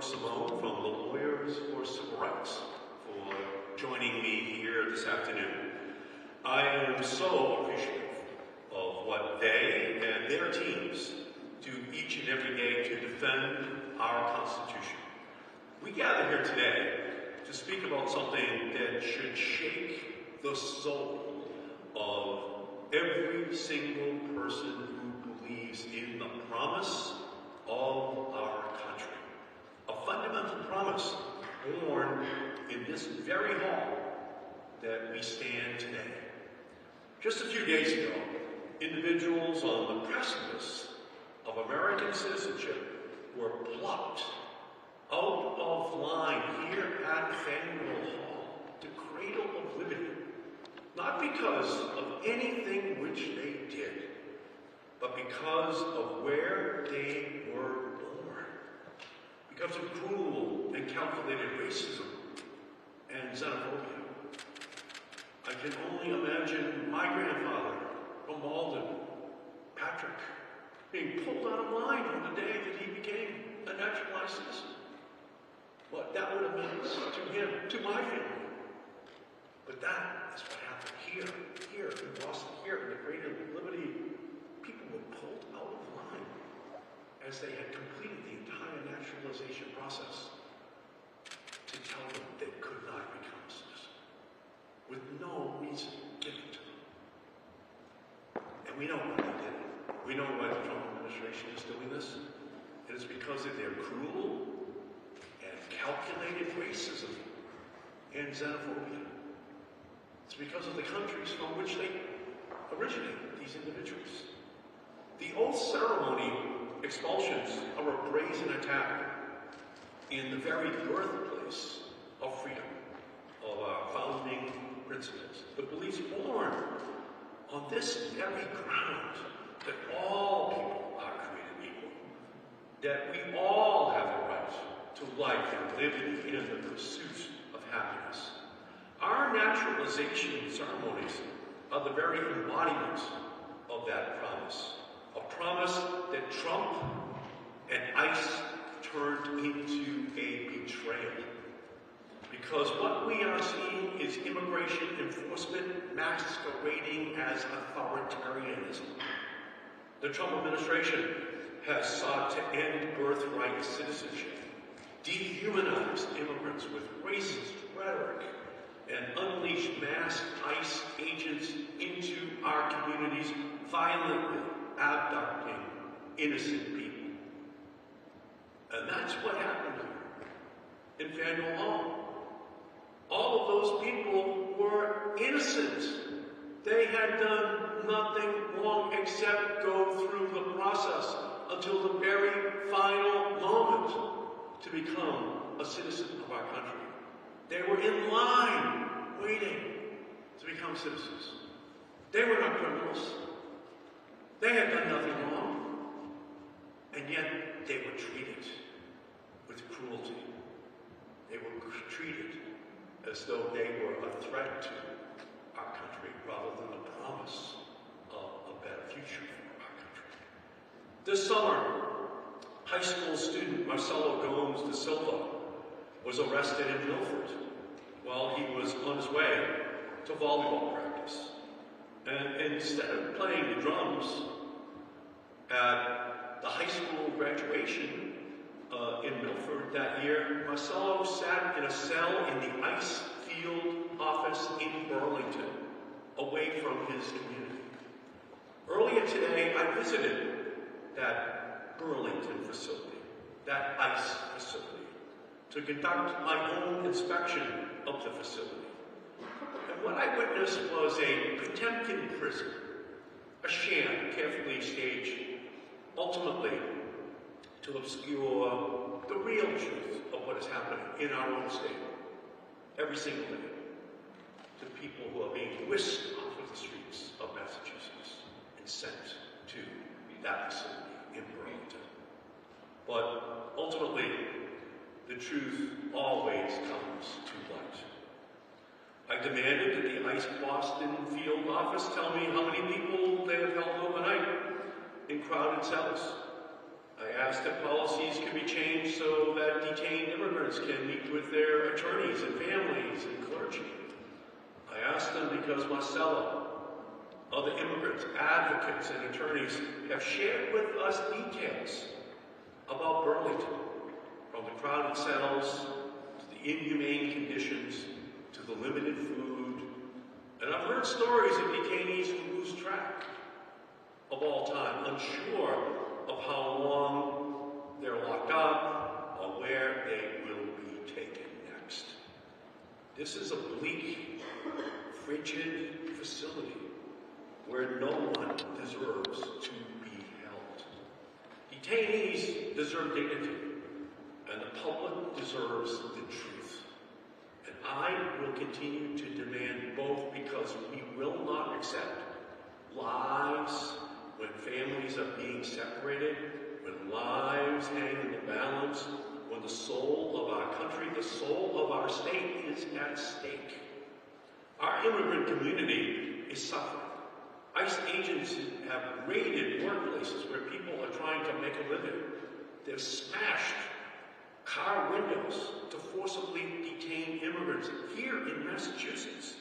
Simone from the Lawyers for Civil Rights for joining me here this afternoon. I am so appreciative of what they and their teams do each and every day to defend our Constitution. We gather here today to speak about something that should shake the soul of every single person who believes in the promise of our country. A fundamental promise born in this very hall that we stand today. Just a few days ago, individuals on the precipice of American citizenship were plucked out of line here at Faneuil Hall, the cradle of liberty, not because of anything which they did, but because of where they were born, because of cruel and calculated racism and xenophobia. I can only imagine my grandfather from Malden, Patrick, being pulled out of line on the day that he became a naturalized citizen. What that would have meant to him, to my family. But that is what happened here in Boston, here in the Cradle of Liberty. People were pulled out of line as they had completed the entire naturalization process to tell them they could not become a citizen, with no reason given to them. And we know why they did it. We know why the Trump administration is doing this. And it's because of their cruel and calculated racism and xenophobia. It's because of the countries from which they originate, these individuals. The oath ceremony expulsions are a brazen attack in the very birthplace of freedom, of our founding principles. The beliefs born on this very ground that all people are created equal, that we all have a right to life and liberty and the pursuit of happiness. Our naturalization ceremonies are the very embodiment of that promise. A promise that Trump and ICE turned into a betrayal. Because what we are seeing is immigration enforcement masquerading as authoritarianism. The Trump administration has sought to end birthright citizenship, dehumanize immigrants with racist rhetoric, and unleash mass ICE agents into our communities, violently abducting innocent people. And that's what happened here in Faneuil Hall. All of those people were innocent. They had done nothing wrong except go through the process until the very final moment to become a citizen of our country. They were in line waiting to become citizens. They were not criminals. They had done nothing wrong. And yet they were treated with cruelty. They were treated as though they were a threat to our country rather than a promise of a better future for our country. This summer, high school student Marcelo Gomes da Silva was arrested in Milford while he was on his way to volleyball practice. And instead of playing the drums at the high school graduation in Milford that year, Marcelo sat in a cell in the ICE field office in Burlington, away from his community. Earlier today, I visited that Burlington facility, that ICE facility, to conduct my own inspection of the facility. And what I witnessed was a Potemkin prison, a sham carefully staged, ultimately to obscure the real truth of what is happening in our own state, every single day, to people who are being whisked off of the streets of Massachusetts and sent to that facility in Burlington. But ultimately, the truth always comes to light. I demanded that the ICE Boston field office tell me how many people they have held overnight in crowded cells. I asked if policies could be changed so that detainees immigrants can meet with their attorneys and families and clergy. I ask them because Marcella, other immigrants, advocates, and attorneys have shared with us details about Burlington, from the crowded cells to the inhumane conditions to the limited food. And I've heard stories of detainees who lose track of all time, unsure of how long they're locked up or where they will be taken next. This is a bleak, frigid facility where no one deserves to be held. Detainees deserve dignity, and the public deserves the truth. And I will continue to demand both, because we will not accept lives when families are being separated, when lives hang in the balance, when the soul of our country, the soul of our state is at stake. Our immigrant community is suffering. ICE agents have raided workplaces where people are trying to make a living. They've smashed car windows to forcibly detain immigrants here in Massachusetts.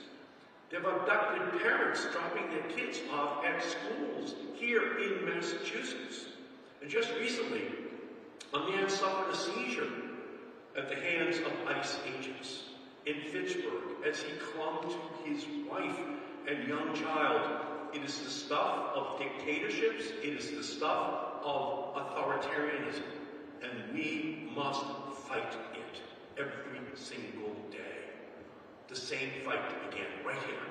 They've abducted parents dropping their kids off at schools here in Massachusetts. And just recently, a man suffered a seizure at the hands of ICE agents in Fitchburg as he clung to his wife and young child. It is the stuff of dictatorships. It is the stuff of authoritarianism. And we must fight it every single day. The same fight began right here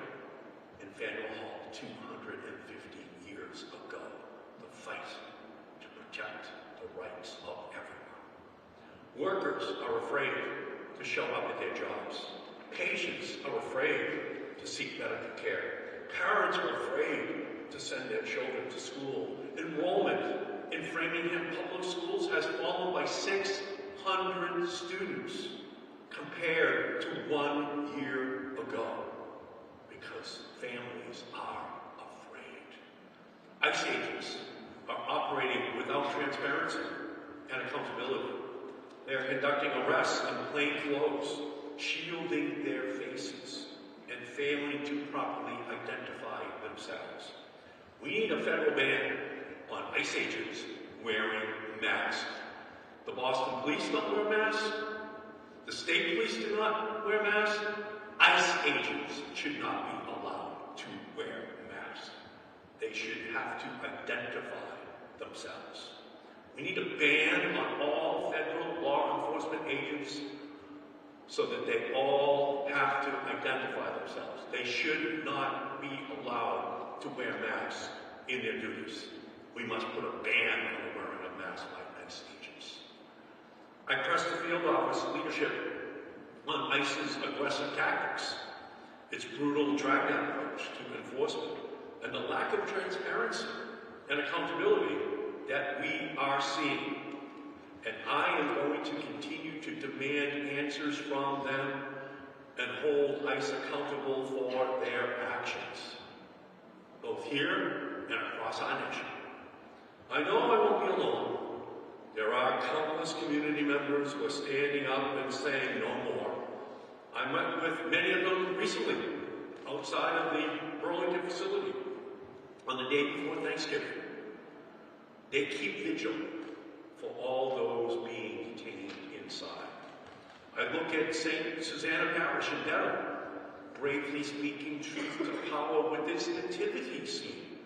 in Faneuil Hall 250 years ago. The fight to protect the rights of everyone. Workers are afraid to show up at their jobs. Patients are afraid to seek medical care. Parents are afraid to send their children to school. Enrollment in Framingham public schools has fallen by 600 students compared to 1 year ago, because families are afraid. ICE agents are operating without transparency and accountability. They are conducting arrests in plain clothes, shielding their faces, and failing to properly identify themselves. We need a federal ban on ICE agents wearing masks. The Boston police don't wear masks. The state police do not wear masks. ICE agents should not be allowed to wear masks. They should have to identify themselves. We need a ban on all federal law enforcement agents so that they all have to identify themselves. They should not be allowed to wear masks in their duties. We must put a ban on the wearing of masks by ICE agents. I pressed the field office leadership on ICE's aggressive tactics, its brutal drag-down approach to enforcement, and the lack of transparency and accountability that we are seeing. And I am going to continue to demand answers from them and hold ICE accountable for their actions, both here and across our nation. I know I won't be alone. There are countless community members who are standing up and saying no more. I met with many of them recently outside of the Burlington facility on the day before Thanksgiving. They keep vigil for all those being detained inside. I look at St. Susanna Parish in Dedham, bravely speaking truth to power with its nativity scene.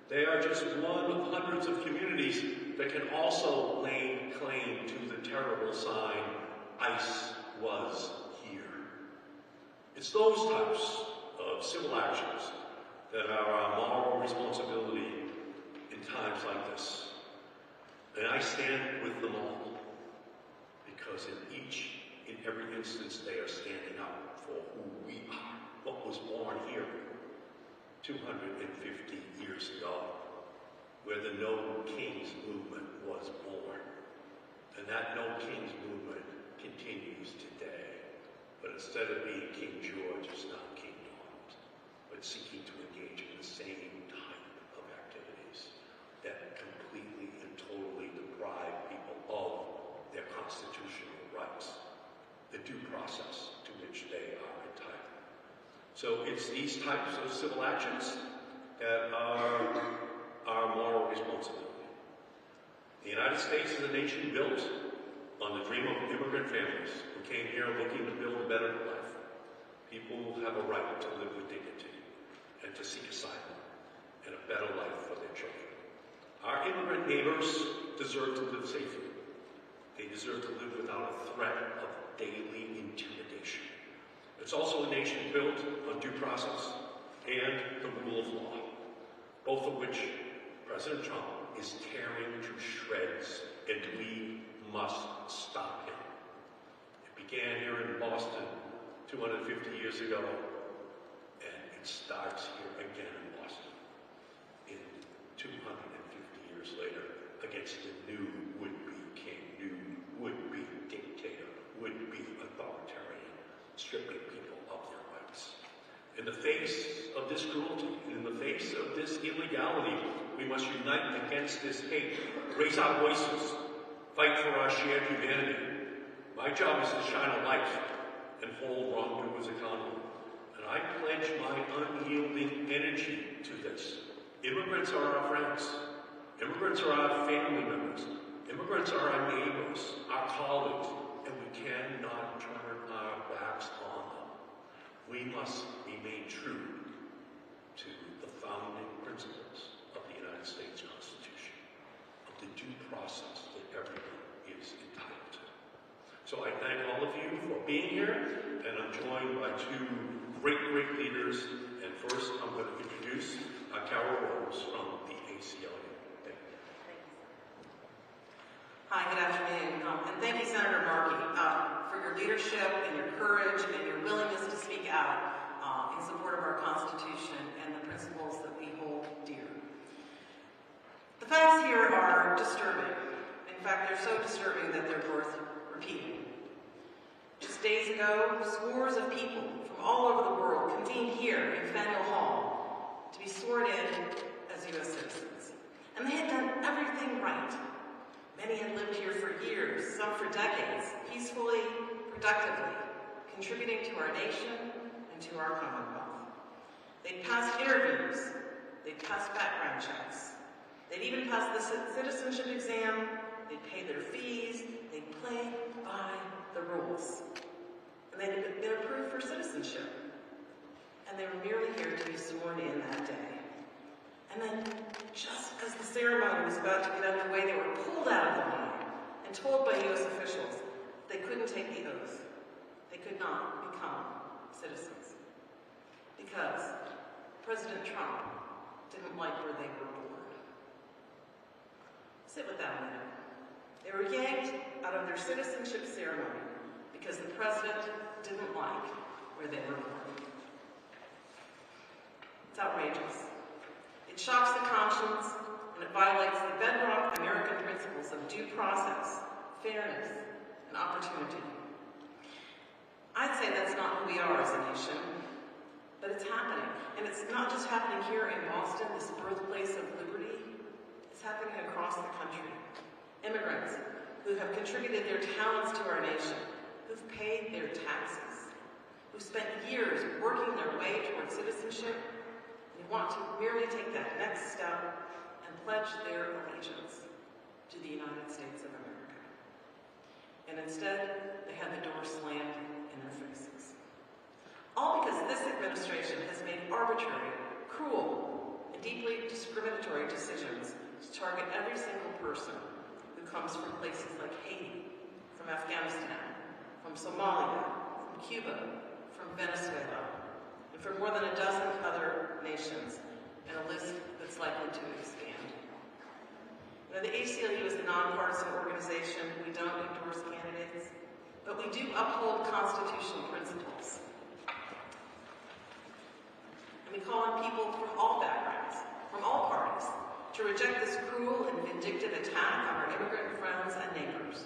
They are just one of hundreds of communities that can also lay claim to the terrible sign, ICE was here. It's those types of civil actions that are our moral responsibility in times like this. And I stand with them all, because in every instance, they are standing up for who we are, what was born here 250 years ago, where the No Kings movement was born. And that No Kings movement continues today. But instead of being King George, it's now King Donald, but seeking to engage in the same type of activities that completely and totally deprive people of their constitutional rights. the due process to which they are entitled. So it's these types of civil actions that are our moral responsibility. The United States is a nation built on the dream of immigrant families who came here looking to build a better life. People have a right to live with dignity and to seek asylum and a better life for their children. Our immigrant neighbors deserve to live safely. They deserve to live without a threat of daily intimidation. It's also a nation built on due process and the rule of law, both of which President Trump is tearing to shreds, and we must stop him. It began here in Boston 250 years ago, and it starts here again in Boston in 250 years later against the new would-be king, new would-be dictator, would-be authoritarian, stripping people of their rights. In the face of this cruelty, in the face of this illegality, we must unite against this hate, raise our voices, fight for our shared humanity. My job is to shine a light and hold wrongdoers accountable. And I pledge my unyielding energy to this. Immigrants are our friends. Immigrants are our family members. Immigrants are our neighbors, our colleagues, and we cannot turn our backs on them. We must remain true to the founding principles of the United States Constitution, of the due process that everyone is entitled to. So I thank all of you for being here, and I'm joined by two great leaders. And first, I'm going to introduce Carol Rose from the ACLU. Thank you. Hi, good afternoon. And thank you, Senator Markey, for your leadership and your courage and your willingness to speak out in support of our Constitution and the principles that we hold dear. The facts here are disturbing. In fact, they're so disturbing that they're worth repeating. Just days ago, scores of people from all over the world convened here in Faneuil Hall to be sworn in as U.S. citizens. And they had done everything right. Many had lived here for years, some for decades, peacefully, productively, contributing to our nation and to our Commonwealth. They'd passed interviews, they'd passed background checks, they'd even passed the citizenship exam, they'd paid their fees, they'd played by the rules. And they'd been approved for citizenship. And they were merely here to be sworn in that day. And then, just as the ceremony was about to get underway, they were pulled out of the line and told by U.S. officials they couldn't take the oath. They could not become citizens. Because President Trump didn't like where they were born. Sit with that a minute. They were yanked out of their citizenship ceremony because the president didn't like where they were born. It's outrageous. It shocks the conscience, and it violates the bedrock American principles of due process, fairness, and opportunity. I'd say that's not who we are as a nation, but it's happening. And it's not just happening here in Boston, this birthplace of liberty. It's happening across the country. Immigrants who have contributed their talents to our nation, who've paid their taxes, who've spent years working their way toward citizenship, and want to merely take that next step and pledge their allegiance to the United States of America. And instead, they had the door slammed in their faces. All because this administration has made arbitrary, cruel, and deeply discriminatory decisions to target every single person who comes from places like Haiti, from Afghanistan, from Somalia, from Cuba, from Venezuela, and from more than a dozen other nations, and a list that's likely to expand. You know, the ACLU is a nonpartisan organization. We don't endorse candidates, but we do uphold constitutional principles. And we call on people from all backgrounds, from all parties, to reject this cruel and vindictive attack on our immigrant friends and neighbors.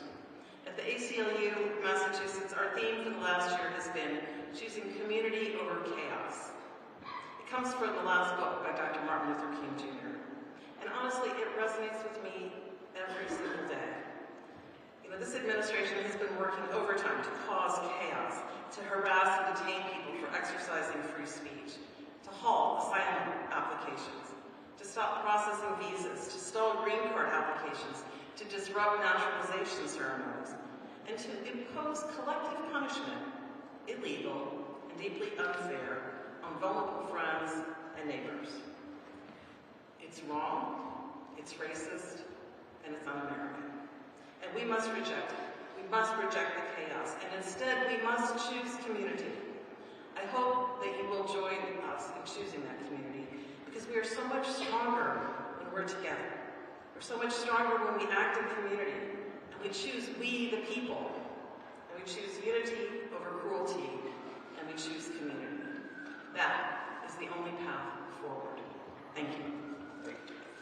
At the ACLU Massachusetts, our theme for the last year has been choosing community over chaos. It comes from the last book by Dr. Martin Luther King Jr. And honestly, it resonates with me every single day. You know, this administration has been working overtime to cause chaos to harass and detain people for exercising free speech, to halt asylum applications, to stop processing visas, to stall green card applications, to disrupt naturalization ceremonies, and to impose collective punishment, illegal and deeply unfair, on vulnerable friends and neighbors. It's wrong, it's racist, and it's un-American. And we must reject it. We must reject the chaos, and instead we must choose community. I hope that you will join us in choosing that community, because we are so much stronger when we're together. We're so much stronger when we act in community, and we choose we the people, and we choose unity over cruelty, and we choose community. That is the only path forward. Thank you.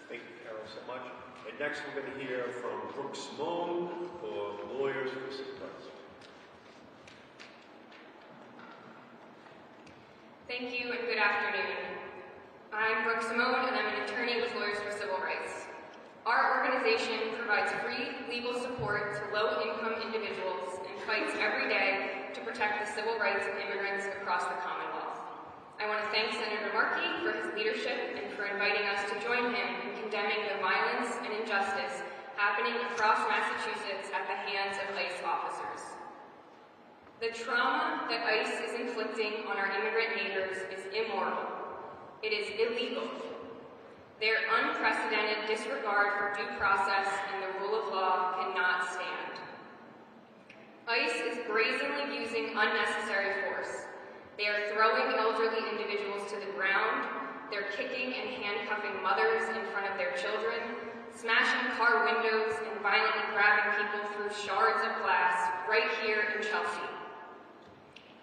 Thank you, Carol, so much. And next we're going to hear from Brooke Simone for Lawyers for Civil Rights. Thank you and good afternoon. I'm Brooke Simone and I'm an attorney with Lawyers for Civil Rights. Our organization provides free legal support to low-income individuals and fights every day to protect the civil rights of immigrants across the Commonwealth. I want to thank Senator Markey for his leadership and for inviting us to join him in condemning the violence and injustice happening across Massachusetts at the hands of ICE officers. The trauma that ICE is inflicting on our immigrant neighbors is immoral. It is illegal. Their unprecedented disregard for due process and the rule of law cannot stand. ICE is brazenly using unnecessary force. They are throwing elderly individuals to the ground, they're kicking and handcuffing mothers in front of their children, smashing car windows and violently grabbing people through shards of glass right here in Chelsea.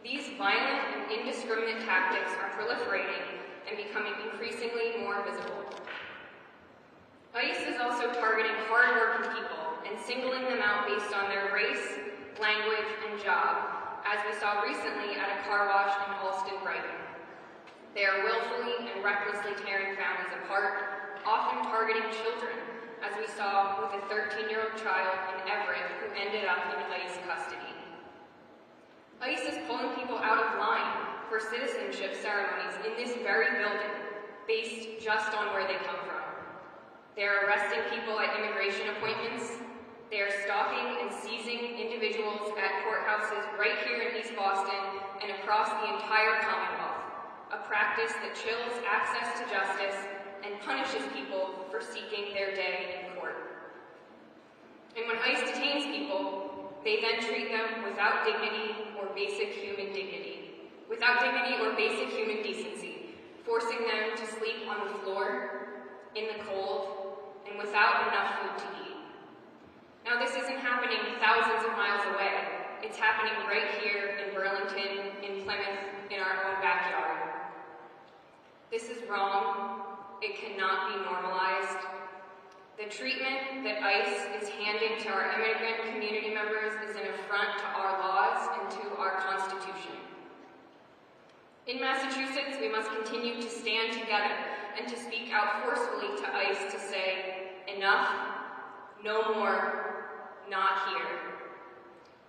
These violent and indiscriminate tactics are proliferating and becoming increasingly more visible. ICE is also targeting hard-working people and singling them out based on their race, language, and job, as we saw recently at a car wash in Alston, Brighton. They are willfully and recklessly tearing families apart, often targeting children, as we saw with a 13-year-old child in Everett who ended up in ICE custody. ICE is pulling people out of line for citizenship ceremonies in this very building, based just on where they come from. They're arresting people at immigration appointments. They are stalking and seizing individuals at courthouses right here in East Boston and across the entire Commonwealth, a practice that chills access to justice and punishes people for seeking their day in court. And when ICE detains people, they then treat them without dignity or basic human dignity, without dignity or basic human decency, forcing them to sleep on the floor, in the cold, and without enough food to eat. Now, this isn't happening thousands of miles away. It's happening right here in Burlington, in Plymouth, in our own backyard. This is wrong. It cannot be normalized. The treatment that ICE is handing to our immigrant community members is an affront to our laws and to our Constitution. In Massachusetts, we must continue to stand together and to speak out forcefully to ICE to say, enough, no more, not here.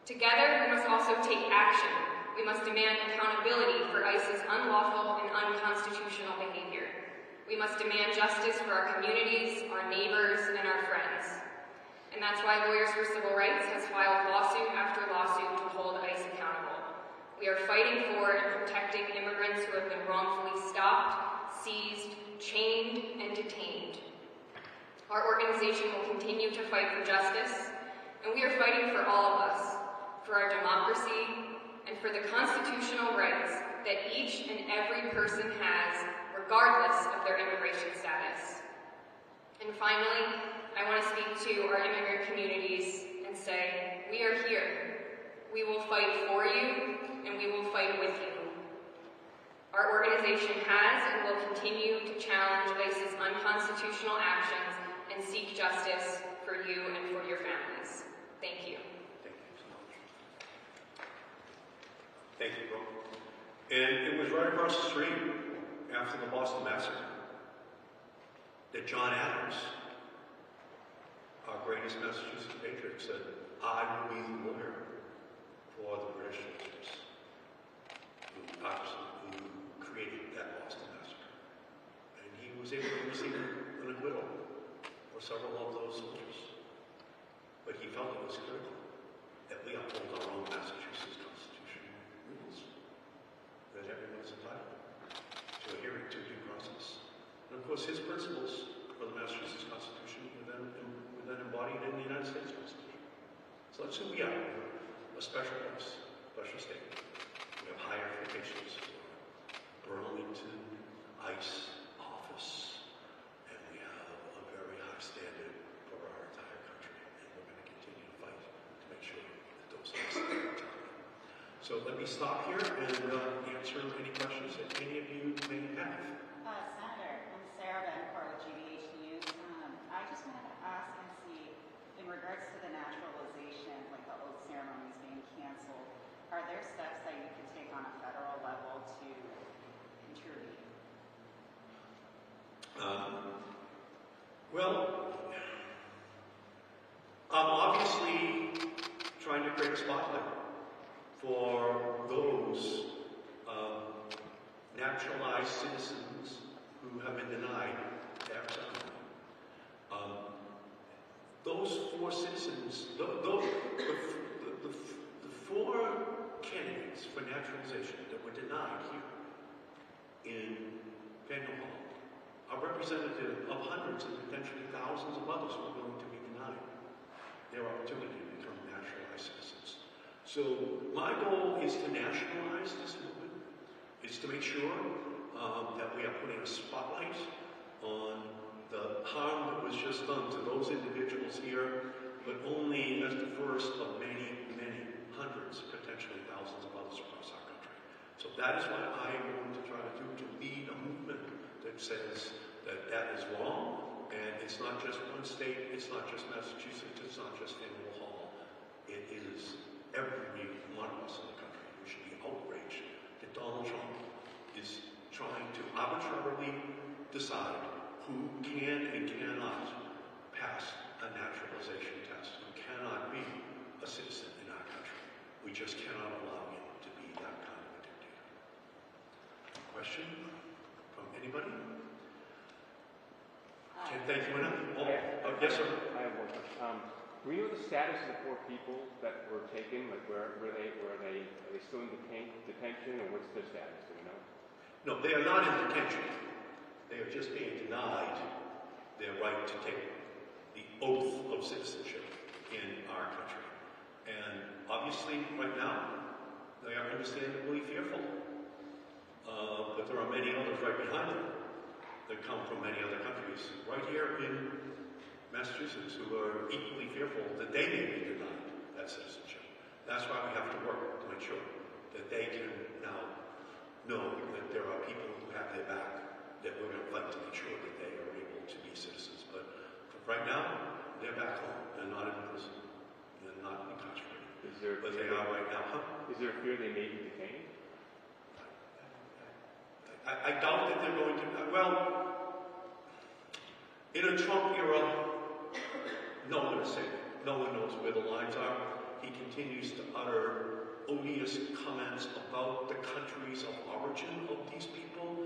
Together, we must also take action. We must demand accountability for ICE's unlawful and unconstitutional behavior. We must demand justice for our communities, our neighbors, and our friends. And that's why Lawyers for Civil Rights has filed lawsuit after lawsuit to hold ICE accountable. We are fighting for and protecting immigrants who have been wrongfully stopped, seized, chained, and detained. Our organization will continue to fight for justice, and we are fighting for all of us, for our democracy, and for the constitutional rights that each and every person has, regardless of their immigration status. And finally, I want to speak to our immigrant communities and say, we are here. We will fight for you, and we will fight with you. Our organization has and will continue to challenge ICE's unconstitutional actions and seek justice for you and for your families. Thank you. Thank you so much. Thank you, Brooke. And it was right across the street after the Boston Massacre that John Adams, our greatest Massachusetts patriot, said, I will be the lawyer for the British soldiers. several of those soldiers. But he felt it was critical that we uphold our own Massachusetts Constitution rules, that everyone is entitled to a hearing, to due process. And of course, his principles for the Massachusetts Constitution were then embodied in the United States Constitution. So that's who we are. We're a special place, special state. We have high expectations for Burlington ICE office, and we have a very high standard for our entire country, and we're going to continue to fight to make sure that those things are met. So let me stop here and answer any questions that any of you may have. Senator, I'm Sarah Bencourt with GBH News. I just wanted to ask and see, in regards to the naturalization, like the oath ceremonies being canceled, are there steps that you can take on a federal level to contribute? Well, I'm obviously trying to create a spotlight for those naturalized citizens who have been denied their ceremony. Those four citizens, the four candidates for naturalization that were denied here in Faneuil Hall are representative of hundreds and potentially thousands of others who are going to be denied their opportunity to become naturalized citizens. So my goal is to nationalize this movement. It's to make sure that we are putting a spotlight on the harm that was just done to those individuals here, but only as the first of many, many hundreds, potentially thousands of others across our country. So that is what I am going to try to do, to lead a movement that says that that is wrong, and it's not just one state, it's not just Massachusetts, it's not just Faneuil Hall. It is every one of us in the country who should be outraged that Donald Trump is trying to arbitrarily decide who can and cannot pass a naturalization test, who cannot be a citizen in our country. We just cannot allow him to be that kind of a dictator. Question from anybody? Can't thank you enough. Yes, sir. I have one question. Do we know the status of the four people that were taken? Like, are they still in detention, or what's their status? Do we know? No, they are not in detention. They are just being denied their right to take the oath of citizenship in our country. And obviously, right now, they are understandably fearful. But there are many others right behind them that come from many other countries, right here in Massachusetts, who are equally fearful that they may be denied that citizenship. That's why we have to work to make sure that they can now know that there are people who have their back, that we're going to fight to make sure that they are able to be citizens. But right now, they're back home. They're not in prison. They're not incarcerated. But they are right now. Is there a fear they may be detained? I doubt that they're going to. Well, in a Trump era, no one is safe. No one knows where the lines are. He continues to utter odious comments about the countries of origin of these people.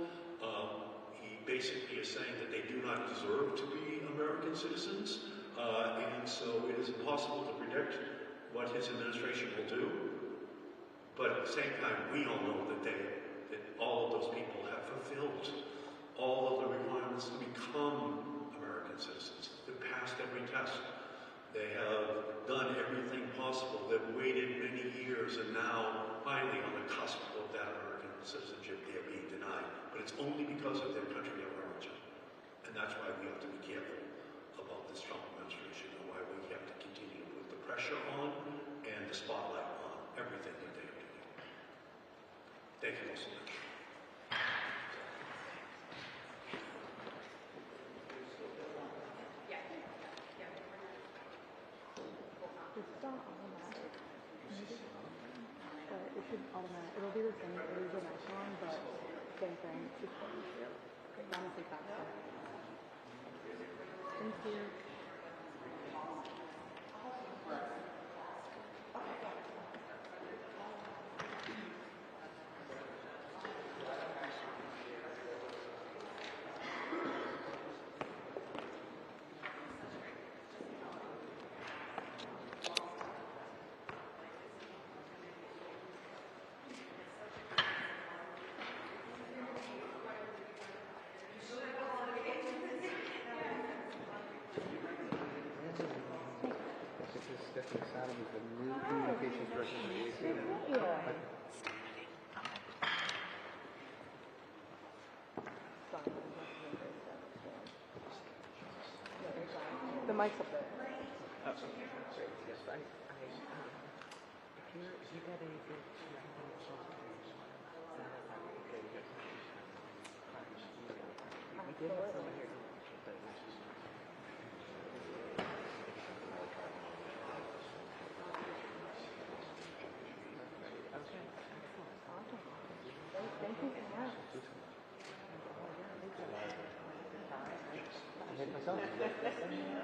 He basically is saying that they do not deserve to be American citizens, and so it is impossible to predict what his administration will do. But at the same time, we all know that all of those people have fulfilled all of the requirements to become American citizens. They've passed every test. They have done everything possible. They've waited many years, and now, finally, on the cusp of that American citizenship, they are being denied. But it's only because of their country of origin. And that's why we have to be careful about this Trump administration, and why we have to continue to put the pressure on and the spotlight on everything that they are doing. Thank you all so much. It's not automatic. But it should automatic. It'll be the same as the next one, but same thing. Just honestly faster. Thank you. Relations Director for AACM. Yeah. The mic's up there. Thank you so much. I hit myself.